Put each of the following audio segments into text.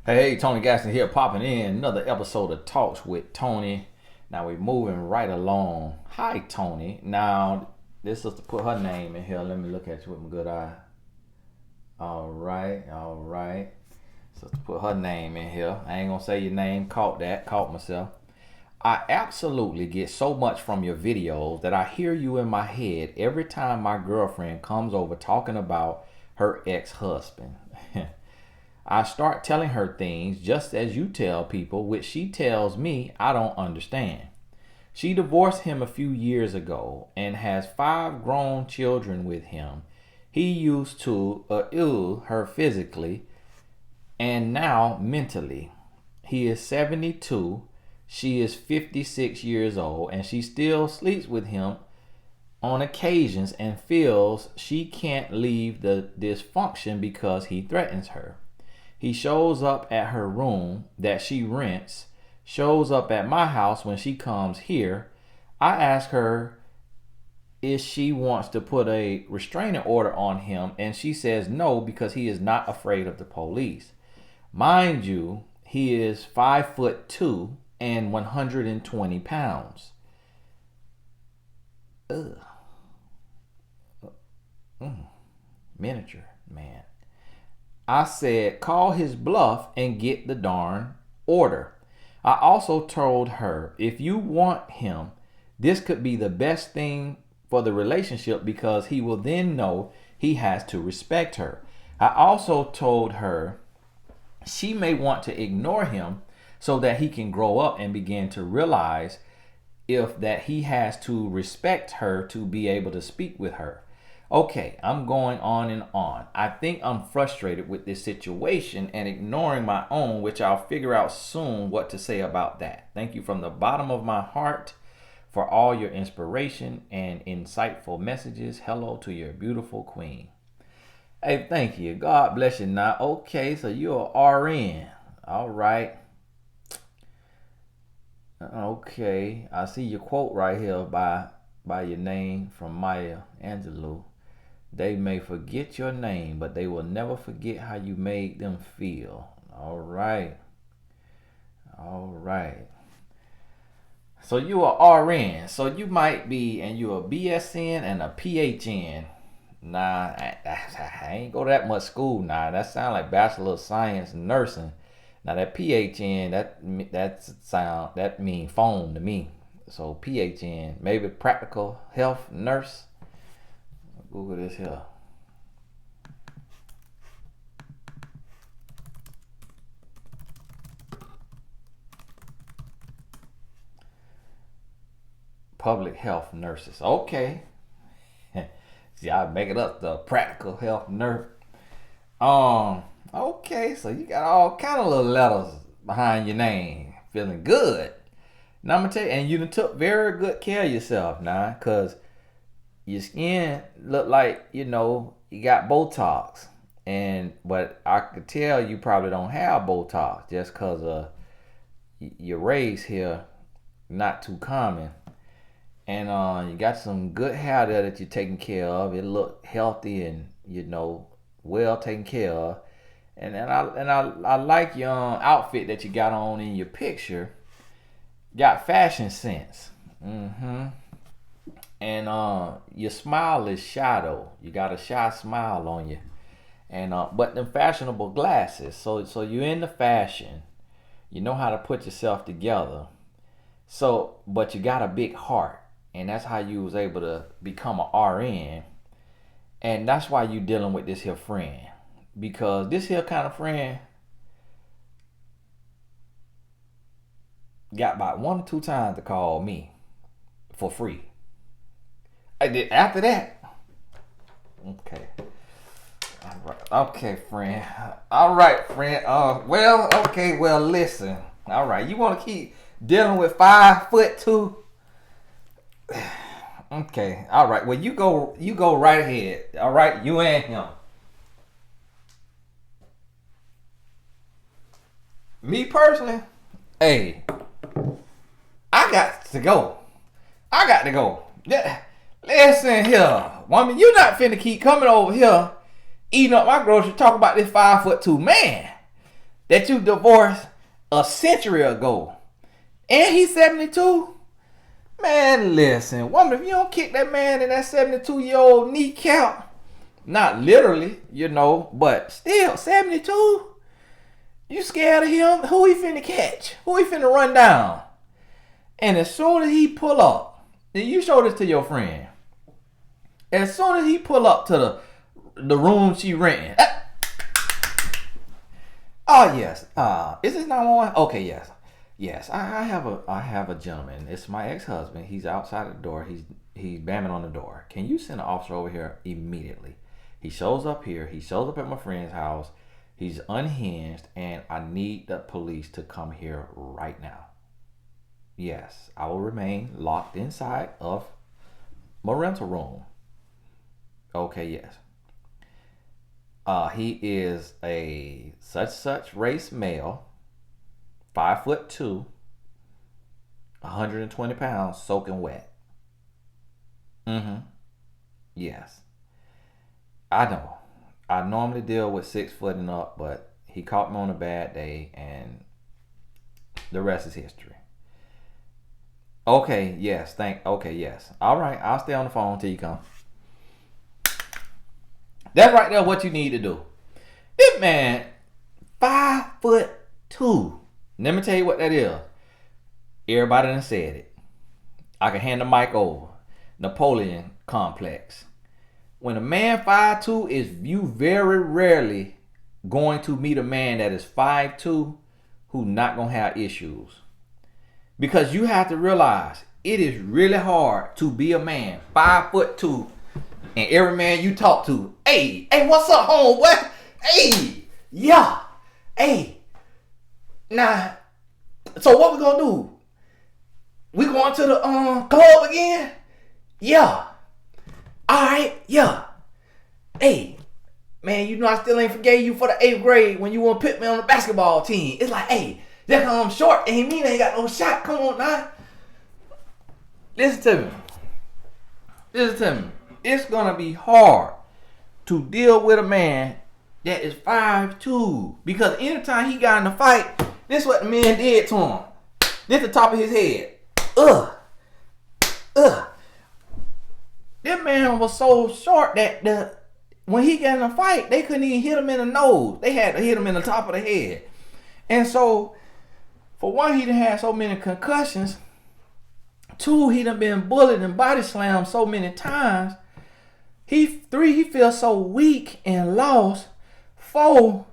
Hey, Tony Gaston here, popping in another episode of Talks with Tony. Now we're moving right along. Hi, Tony. Now this is to put her name in here. Let me look at you with my good eye. All right. So to put her name in here, I ain't gonna say your name. Caught myself. I absolutely get so much from your videos that I hear you in my head every time my girlfriend comes over talking about her ex-husband. I start telling her things just as you tell people, which she tells me I don't understand. She divorced him a few years ago and has 5 grown children with him. He used to ill her physically and now mentally. He is 72. She is 56 years old and she still sleeps with him on occasions and feels she can't leave the dysfunction because he threatens her. He shows up at her room that she rents, shows up at my house when she comes here. I ask her if she wants to put a restraining order on him, and she says no because he is not afraid of the police. Mind you, he is 5'2" and 120 pounds. Ugh. Miniature man. I said, call his bluff and get the darn order. I also told her, if you want him, this could be the best thing for the relationship because he will then know he has to respect her. I also told her she may want to ignore him so that he can grow up and begin to realize if that he has to respect her to be able to speak with her. Okay, I'm going on and on. I think I'm frustrated with this situation and ignoring my own, which I'll figure out soon what to say about that. Thank you from the bottom of my heart for all your inspiration and insightful messages. Hello to your beautiful queen. Hey, thank you. God bless you. Now, okay, so you're RN. All right. Okay, I see your quote right here by your name from Maya Angelou. They may forget your name, but they will never forget how you made them feel. All right. So you are RN. So you might be, and you're a BSN and a PHN. Nah, I ain't go that much school. Nah, that sound like Bachelor of Science Nursing. Now that PHN, that mean phone to me. So PHN, maybe practical health nurse. Google this here. Public health nurses. Okay. See, I make it up the practical health nurse. Okay, so you got all kind of little letters behind your name. Feeling good. Now I'm gonna tell you, and you done took very good care of yourself now, cause your skin look like, you got Botox. But I could tell you probably don't have Botox just because of your race here, not too common. And you got some good hair there that you're taking care of. It look healthy and, well taken care of. And I like your outfit that you got on in your picture. Got fashion sense. And your smile is shy though. You got a shy smile on you. And but them fashionable glasses. So you're in the fashion. You know how to put yourself together. So, but you got a big heart. And that's how you was able to become a RN. And that's why you dealing with this here friend. Because this here kind of friend got about 1 or 2 times to call me for free. I did after that. Okay. All right. Okay, friend. All right, friend. Well, listen. All right. You want to keep dealing with 5'2"? Okay. All right. Well, you go right ahead. All right. You and him. Me personally, hey, I got to go. Yeah. Listen here, woman, you not finna keep coming over here eating up my groceries talking about this 5'2" man. that you divorced a century ago. And he's 72. Man, listen, woman, if you don't kick that man in that 72-year-old kneecap, not literally, but still, 72, you scared of him? Who he finna catch? Who he finna run down? And as soon as he pull up, then you show this to your friend. As soon as he pull up to the room she renting. Oh yes. Is this 911? Okay, yes. Yes, I have a gentleman. It's my ex-husband. He's outside the door. He's banging on the door. Can you send an officer over here immediately? He shows up here. He shows up at my friend's house. He's unhinged, and I need the police to come here right now. Yes, I will remain locked inside of my rental room. Okay, yes. He is a such race male, 5'2", 120 pounds, soaking wet. Yes. I know. I normally deal with 6 foot and up, but he caught me on a bad day, and the rest is history. Okay, yes. Okay, yes. All right, I'll stay on the phone until you come. That's right there what you need to do. This man, 5'2". Let me tell you what that is. Everybody done said it. I can hand the mic over. Napoleon complex. When a man 5'2" is you very rarely going to meet a man that is 5'2" who not gonna have issues. Because you have to realize it is really hard to be a man 5'2", and every man you talk to, hey, what's up, homeboy? Hey, yeah, hey. Now, so what we gonna do? We going to the club again? Yeah. All right, yeah. Hey, man, I still ain't forgave you for the 8th grade when you want to put me on the basketball team. It's like, hey, just cause I'm short ain't mean I ain't got no shot. Come on now. Listen to me. It's gonna be hard to deal with a man that is 5'2", because anytime he got in a fight, this is what the man did to him. This the top of his head. This man was so short that when he got in a fight, they couldn't even hit him in the nose. They had to hit him in the top of the head. And so, for one, he done had so many concussions. 2, he done been bullied and body slammed so many times. 3, he feels so weak and lost. 4,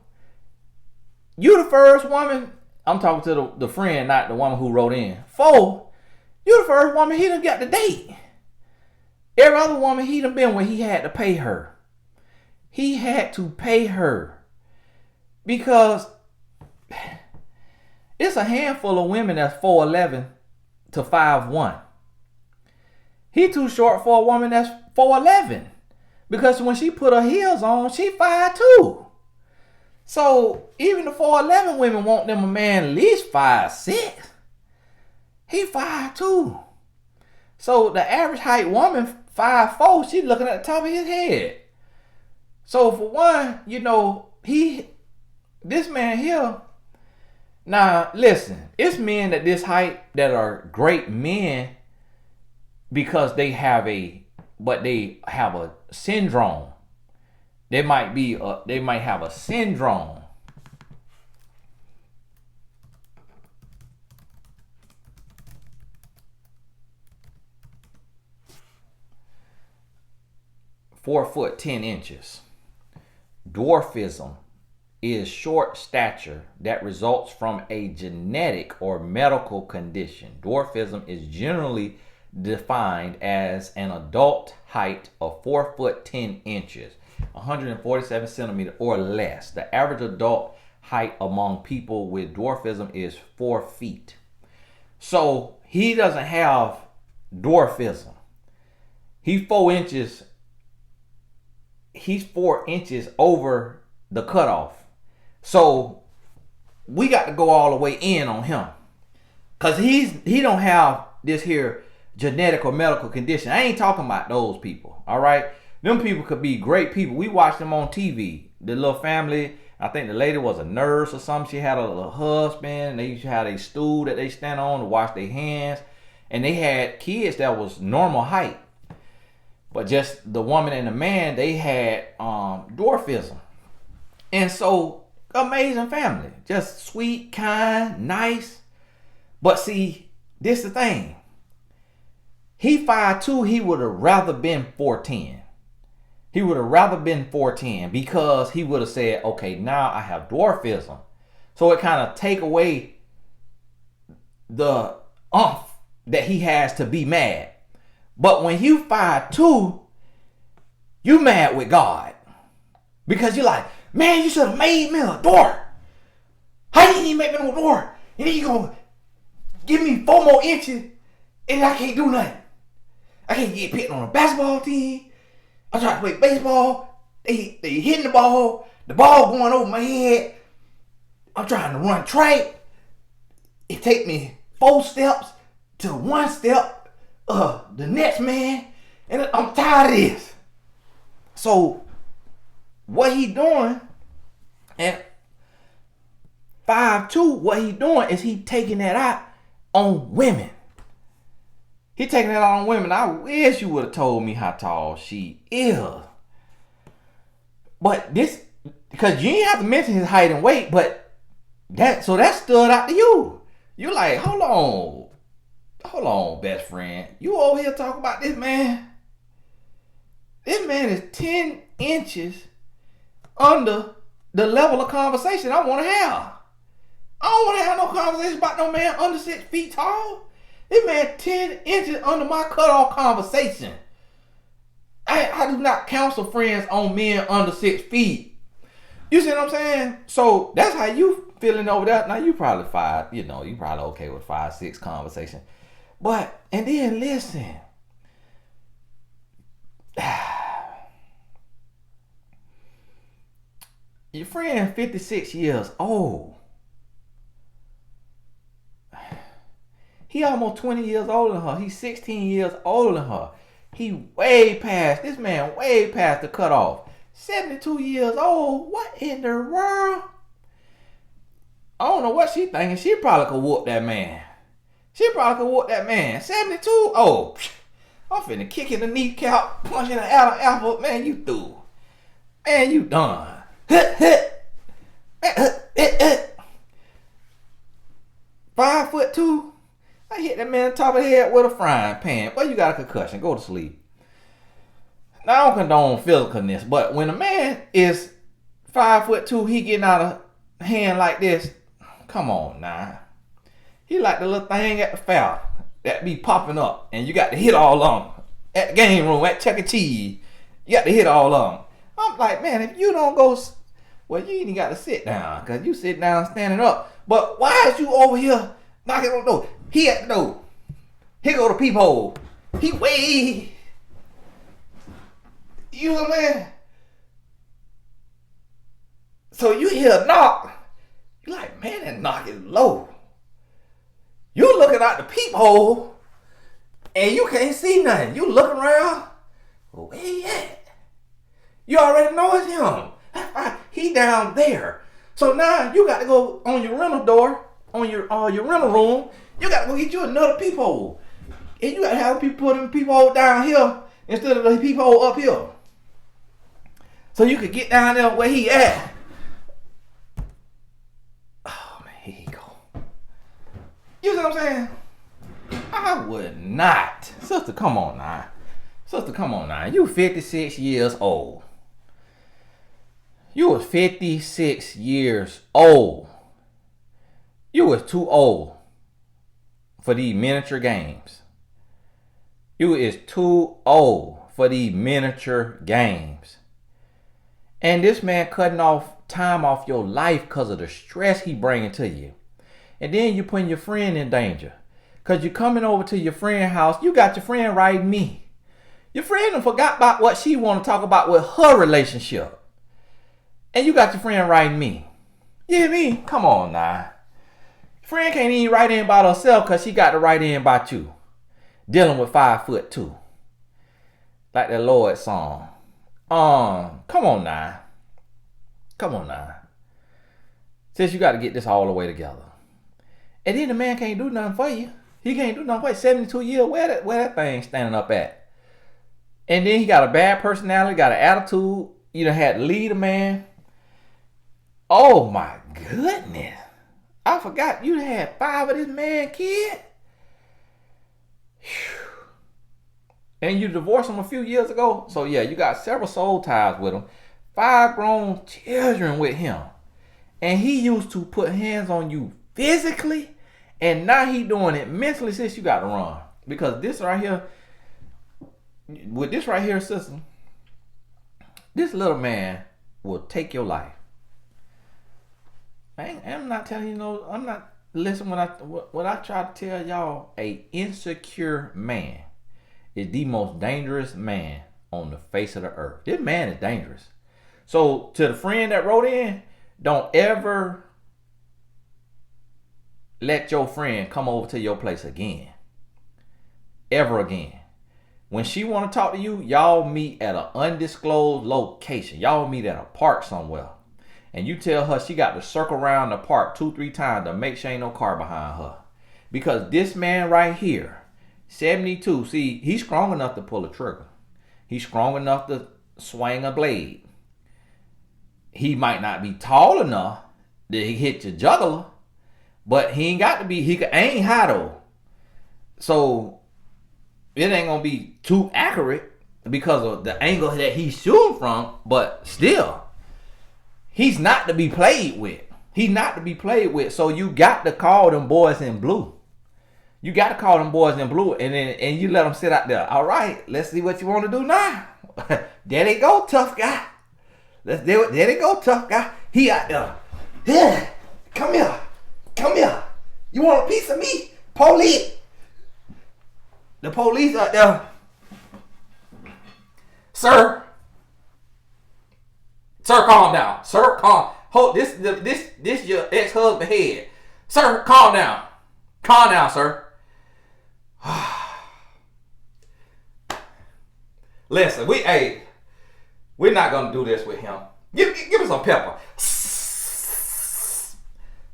you the first woman. I'm talking to the friend, not the woman who wrote in. 4, you the first woman he done got to date. Every other woman he done been with, he had to pay her. He had to pay her. Because it's a handful of women that's 4'11" to 5'1". He too short for a woman that's 4'11". Because when she put her heels on, she 5'2". So even the 4'11" women want them a man at least 5'6". He 5'2". So the average height woman 5'4", she's looking at the top of his head. So for one, this man here. Now listen, it's men at this height that are great men because they have a syndrome. They might have a syndrome. (4'10". Dwarfism is short stature that results from a genetic or medical condition. Dwarfism is generally defined as an adult height of 4'10", 147 centimeters or less. The average adult height among people with dwarfism is 4 feet. So he doesn't have dwarfism. He's 4 inches. He's 4 inches over the cutoff. So we got to go all the way in on him. Cause he don't have this here genetic or medical condition. I ain't talking about those people. All right. Them people could be great people. We watch them on TV. The little family. I think the lady was a nurse or something. She had a little husband. They used to have a stool that they stand on to wash their hands. And they had kids that was normal height. But just the woman and the man, they had dwarfism. And so, amazing family. Just sweet, kind, nice. But see, this is the thing. He 5'2", he would have rather been 4'10". He would have rather been 4'10" because he would have said, okay, now I have dwarfism. So it kind of take away the that he has to be mad. But when you 5'2", you mad with God. Because you're like, man, you should have made me a dwarf. How didn't you make me a dwarf? And then you gonna give me 4 more inches and I can't do nothing. I can't get picked on a basketball team. I'm trying to play baseball. They hitting the ball going over my head. I'm trying to run track. It take me 4 steps to 1 step the next man. And I'm tired of this. So what he doing at 5'2", what he doing is he taking that out on women. He taking that out on women. I wish you would have told me how tall she is. But this, because you ain't have to mention his height and weight, but that stood out to you. You like, hold on, best friend. You over here talking about this man? This man is 10 inches under the level of conversation I want to have. I don't want to have no conversation about no man under 6 feet tall. This man 10 inches under my cutoff conversation. I do not counsel friends on men under 6 feet. You see what I'm saying? So that's how you feeling over there. Now you probably you probably okay with 5'6" conversation. But, and then listen. Your friend 56 years old. He almost 20 years older than her. He's 16 years older than her. This man way past the cutoff. 72 years old. What in the world? I don't know what she thinking. She probably could whoop that man. 72? Oh, I'm finna kick in the kneecap, punch in the apple. Man, you through. Man, you done. 5'2". I hit that man on top of the head with a frying pan. Well, you got a concussion. Go to sleep. Now, I don't condone physicalness, but when a man is 5'2", he getting out of hand like this. Come on now. He like the little thing at the foul that be popping up, and you got to hit all of them. At the game room, at Chuck E. Cheese, you got to hit all of them. I'm like, man, if you don't go, well, you ain't got to sit down, because you sit down standing up. But why is you over here knocking on the door? He at the door. Here go the peephole. He way. You know what I'm saying? So you hear a knock. You're like, man, that knock is low. You looking out the peephole and you can't see nothing. You looking around. Where he at? You already know it's him. He down there. So now you got to go on your rental door, on your rental room. You got to go get you another peephole. And you got to have people put them peephole down here instead of the peephole up here. So you could get down there where he at. Oh, man, here he go. You see what I'm saying? I would not. Sister, come on now. You 56 years old. You was 56 years old. You was too old for these miniature games. You is too old for these miniature games. And this man cutting off time off your life because of the stress he bringing to you. And then you putting your friend in danger. Because you're coming over to your friend's house. You got your friend writing me. Your friend done forgot about what she want to talk about with her relationship. And you got your friend writing me. You hear me? Come on now. Friend can't even write in about herself because she got to write in about you. Dealing with 5'2". Like that Lord song. Come on now. Since you got to get this all the way together. And then the man can't do nothing for you. He can't do nothing for you. 72 years, where that thing standing up at? And then he got a bad personality, got an attitude. You done had to lead a man. Oh my goodness. I forgot you had 5 of this man kid. Whew. And you divorced him a few years ago. So yeah, you got several soul ties with him. 5 grown children with him. And he used to put hands on you physically. And now he doing it mentally. Since you got to run. Because this right here, with this right here, sister, this little man will take your life. I'm not telling you no. I'm not. Listen, what I try to tell y'all, a insecure man is the most dangerous man on the face of the earth. This man is dangerous. So to the friend that wrote in, don't ever let your friend come over to your place again. Ever again. When she want to talk to you, y'all meet at an undisclosed location. Y'all meet at a park somewhere. And you tell her she got to circle around the park 2-3 times to make sure ain't no car behind her. Because this man right here, 72, see, he's strong enough to pull a trigger. He's strong enough to swing a blade. He might not be tall enough to hit your jugular, but he ain't got to be, he can aim high though. So it ain't gonna be too accurate because of the angle that he's shooting from, but still, he's not to be played with. He's not to be played with. So you got to call them boys in blue. You got to call them boys in blue, and you let them sit out there. All right, let's see what you want to do now. There they go, tough guy. Let's do it. There they go, tough guy. He out there. Yeah, come here. Come here. You want a piece of me? Police. The police out there. Sir, calm down. Sir, calm. Hold this your ex-husband head. Sir, calm down. Calm down, sir. Listen, we're not gonna do this with him. Give me some pepper.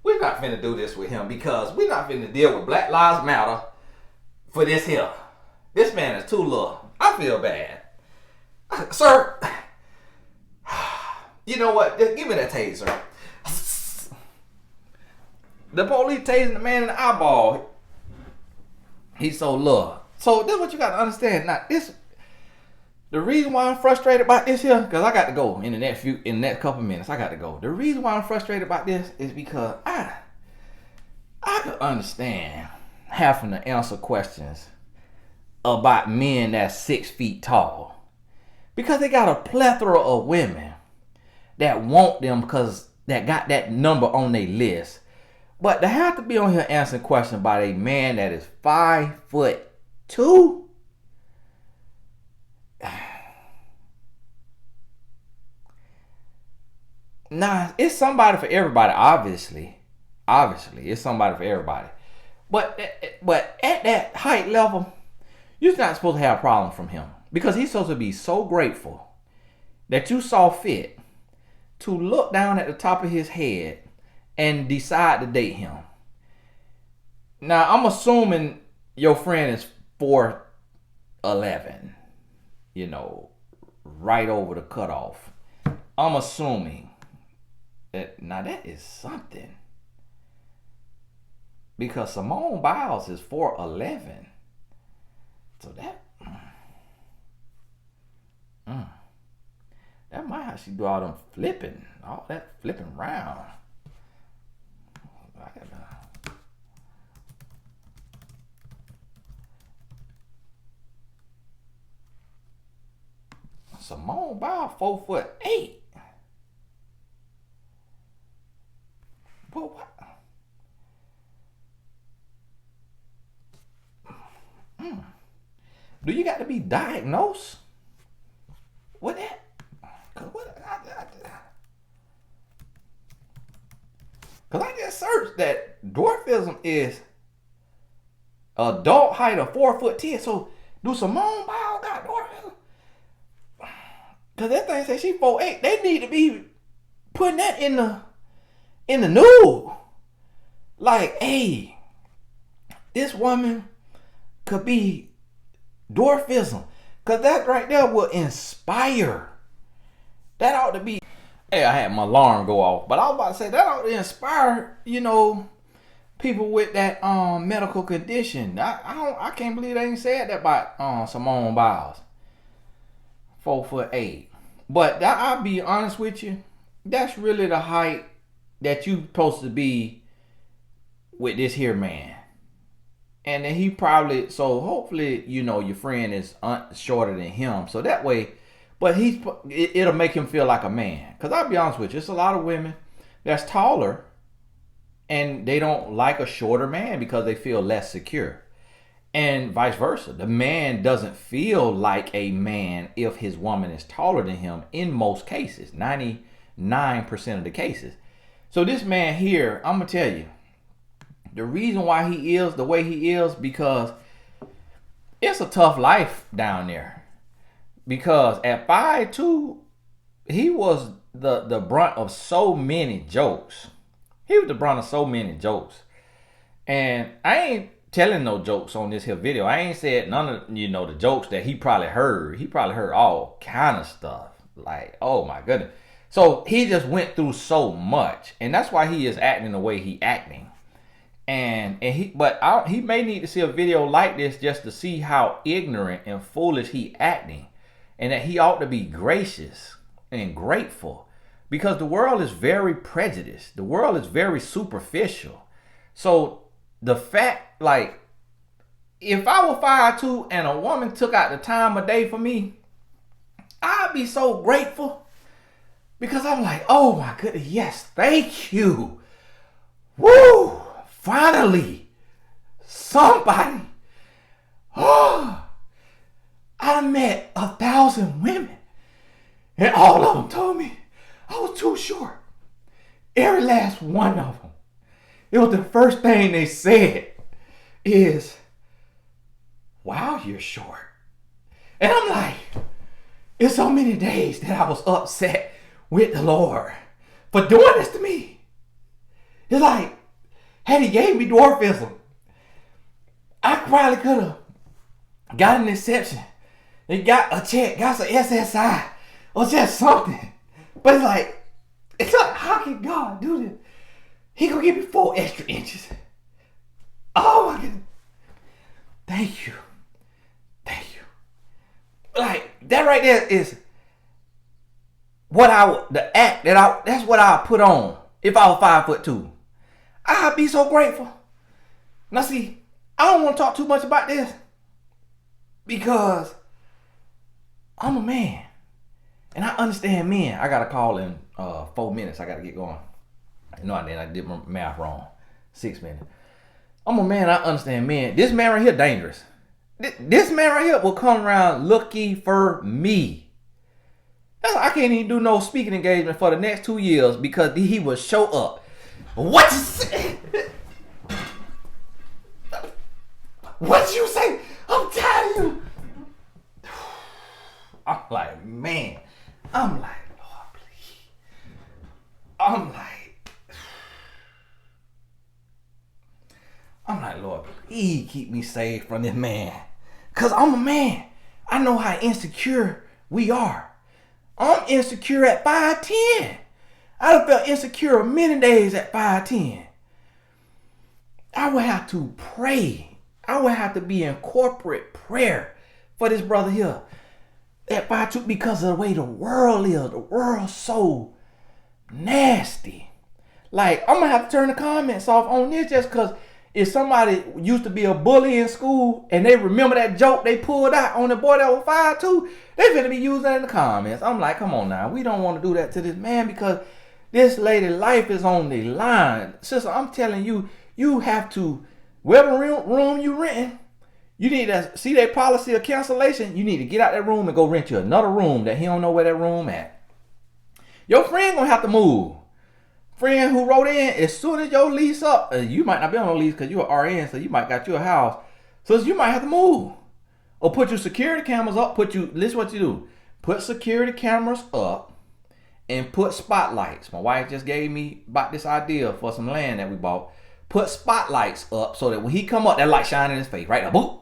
We're not finna do this with him because we're not finna deal with Black Lives Matter for this here. This man is too little. I feel bad. Sir, you know what? Just give me that taser. The police tasing the man in the eyeball. He's so little. So this is what you got to understand. Now the reason why I'm frustrated about this here, because I got to go in the next couple minutes. I got to go. The reason why I'm frustrated about this is because I could understand having to answer questions about men that's 6 feet tall, because they got a plethora of women that want them because that got that number on their list. But to have to be on here answering questions about a man that is 5'2". Nah, it's somebody for everybody. Obviously, it's somebody for everybody. But at that height level, you're not supposed to have a problem from him, because he's supposed to be so grateful that you saw fit to look down at the top of his head and decide to date him. Now, I'm assuming your friend is 4'11", right over the cutoff. I'm assuming that. Now, that is something, because Simone Biles is 4'11". So that might how she do all them flipping, all that flipping round. Simone Biles 4'8". But what? Do you got to be diagnosed with that? Because I just searched that dwarfism is adult height of 4'10". So do Simone Biles got dwarfism? Because that thing says she 4'8". They need to be putting that in in the nude. Like, hey, this woman could be dwarfism. Because that right there will inspire. That ought to be. Hey, I had my alarm go off. But I was about to say, that ought to inspire, people with that medical condition. I can't believe they ain't said that about Simone Biles. 4'8". But I'll be honest with you. That's really the height that you supposed to be with this here man. And then he probably, so hopefully, your friend is shorter than him. So that way, but it'll make him feel like a man. Because I'll be honest with you, it's a lot of women that's taller and they don't like a shorter man because they feel less secure. And vice versa. The man doesn't feel like a man if his woman is taller than him in most cases, 99% of the cases. So this man here, I'm going to tell you, the reason why he is the way he is, because it's a tough life down there. Because at 5'2", he was the brunt of so many jokes. He was the brunt of so many jokes. And I ain't telling no jokes on this here video. I ain't said none of, the jokes that he probably heard. He probably heard all kind of stuff. Like, oh my goodness. So he just went through so much. And that's why he is acting the way he acting. And he may need to see a video like this just to see how ignorant and foolish he acting, and that he ought to be gracious and grateful, because the world is very prejudiced. The world is very superficial. So the fact, like, if I were 5'2" and a woman took out the time of day for me, I'd be so grateful, because I'm like, oh my goodness, yes, thank you. Woo! Finally, somebody. Oh, I met 1,000 women, and all of them told me I was too short. Every last one of them. It was the first thing they said is, wow, you're short. And I'm like, it's so many days that I was upset with the Lord for doing this to me. It's like, had he gave me dwarfism, I probably could have got an exception. They got a check, got some SSI, or just something. But it's like, how can God do this? He gonna give me 4 extra inches. Oh my goodness. Thank you. Thank you. Like, that right there is that's what I would put on if I was 5'2". I'd be so grateful. Now see, I don't want to talk too much about this because I'm a man. And I understand men. I got a call in 4 minutes. I got to get going. No, I did my math wrong. 6 minutes. I'm a man. I understand men. This man right here dangerous. This man right here will come around looking for me. I can't even do no speaking engagement for the next 2 years because he will show up. What you say? What you say? I'm tired of you. I'm like, man. I'm like, Lord, please. I'm like, Lord, please keep me safe from this man. Because I'm a man. I know how insecure we are. I'm insecure at 5'10". I done felt insecure many days at 5'10". I would have to pray. I would have to be in corporate prayer for this brother here at 5'2" because of the way the world is. The world's so nasty. Like, I'm going to have to turn the comments off on this just because if somebody used to be a bully in school and they remember that joke they pulled out on the boy that was 5'2", they finna be using that in the comments. I'm like, come on now. We don't want to do that to this man because this lady life is on the line. Sister, I'm telling you, you have to, whatever room you renting, you need to see that policy of cancellation. You need to get out that room and go rent you another room that he don't know where that room at. Your friend gonna have to move. Friend who wrote in, as soon as your lease up, you might not be on a lease because you're an RN, so you might got you a house. So you might have to move. Or put your security cameras up, listen what you do. Put security cameras up and put spotlights. My wife just gave me about this idea for some land that we bought. Put spotlights up so that when he come up, that light shine in his face, right? Now, boop,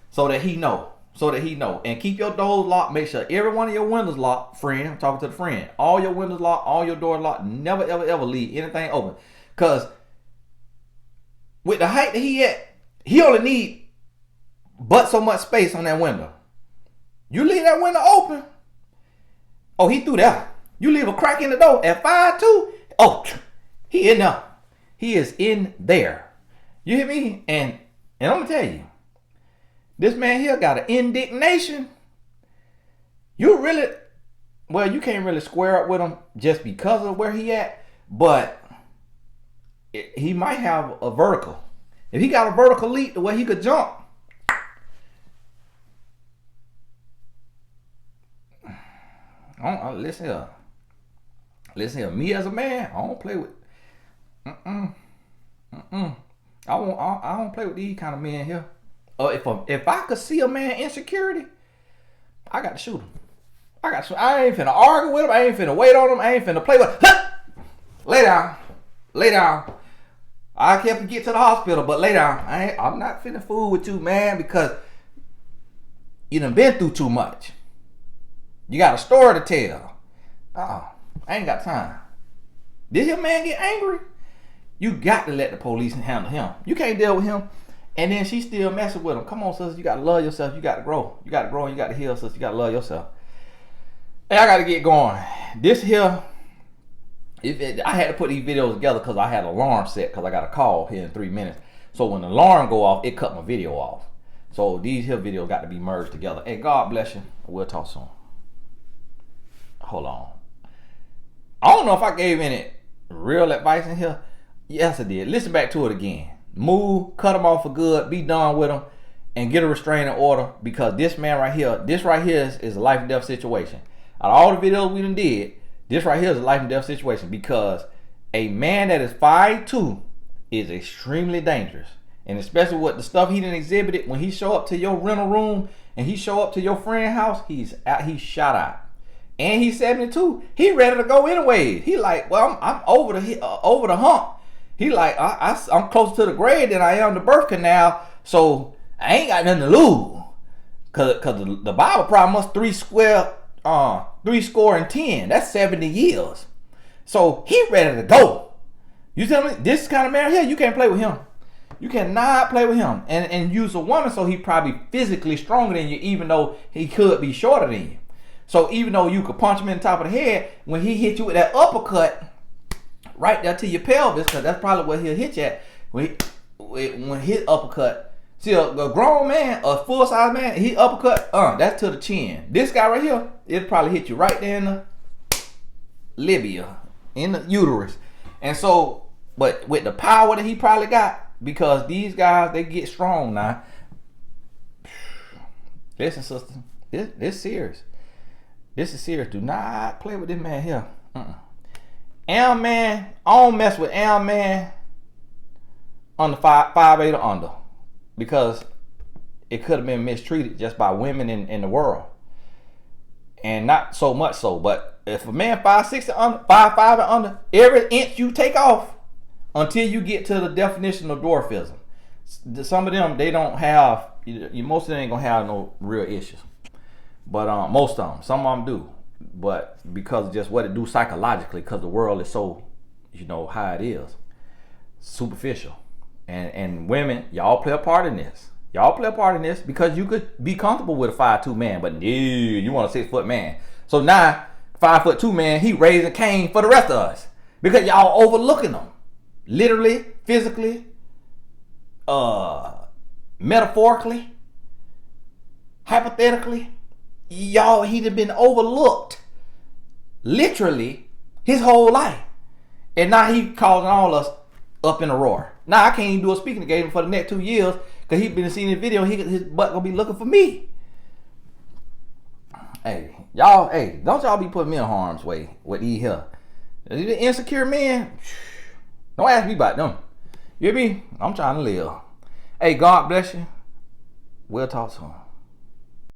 so that he know. And keep your doors locked. Make sure every one of your windows locked, friend. I'm talking to the friend. All your windows locked, all your doors locked. Never, ever, ever leave anything open. Because with the height that he at, he only need but so much space on that window. You leave that window open. Oh, he threw that. You leave a crack in the door at 5'2". Oh, he in there. He is in there. You hear me? And I'm going to tell you. This man here got an indignation. You can't really square up with him just because of where he at, but he might have a vertical. If he got a vertical leap the way he could jump, listen here. Me as a man, I don't play with. I don't play with these kind of men here. If I could see a man insecurity, I got to shoot him. I ain't finna argue with him. I ain't finna wait on him. I ain't finna play with him. Lay down. I have to get to the hospital, but lay down. I'm not finna fool with you, man, because you done been through too much. You got a story to tell. I ain't got time. Did your man get angry? You got to let the police handle him. You can't deal with him. And then she still messing with him. Come on, sister. You got to love yourself. You got to grow. You got to grow and you got to heal, sister. You got to love yourself. Hey, I got to get going. This here, I had to put these videos together because I had an alarm set because I got a call here in 3 minutes. So when the alarm go off, it cut my video off. So these here videos got to be merged together. Hey, God bless you. We'll talk soon. Hold on. I don't know if I gave any real advice in here. Yes, I did. Listen back to it again. Move, cut him off for good, be done with him, and get a restraining order, because this man right here, is a life and death situation. Out of all the videos we done did, this right here is a life and death situation, because a man that is 5'2" is extremely dangerous. And especially with the stuff he done exhibited, when he show up to your rental room and he show up to your friend's house, he's shot out. And he's 72. He ready to go anyway. He like, well, I'm over the hump. He like, I'm closer to the grave than I am the birth canal, so I ain't got nothing to lose. Cause the Bible promised us 3 score and 10. That's 70 years. So he ready to go. You tell me, this kind of man here, you can't play with him. You cannot play with him. And use a woman, so he probably physically stronger than you, even though he could be shorter than you. So even though you could punch him in the top of the head, when he hit you with that uppercut right there to your pelvis, because that's probably where he'll hit you at. When his uppercut, see a grown man, a full size man, he uppercut, that's to the chin. This guy right here, it'll probably hit you right there in the labia, in the uterus. And so, but with the power that he probably got, because these guys, they get strong now. Listen, sister, this serious. This is serious. Do not play with this man here. Am man, I don't mess with Am man under 5'8" or under, because it could have been mistreated just by women in the world, and not so much so. But if a man 5'6" and under, 5'5" and under, every inch you take off until you get to the definition of dwarfism. Some of them, they don't have. Most of them ain't gonna have no real issues. But most of them, some of them do, but because of just what it do psychologically, because the world is so, how it is, superficial, and women, y'all play a part in this. Y'all play a part in this because you could be comfortable with a 5'2" man, but no, you want a 6 foot man. So now 5'2" man, he raising Cain for the rest of us because y'all overlooking them, literally, physically, metaphorically, hypothetically. Y'all, he'd have been overlooked literally his whole life, and now he causing all us up in a roar. Now I can't even do a speaking engagement for the next 2 years because he been seeing the video. His butt gonna be looking for me. Hey, y'all, don't y'all be putting me in harm's way with these here. The insecure men, don't ask me about them. You hear me? I'm trying to live. Hey, God bless you. We'll talk soon.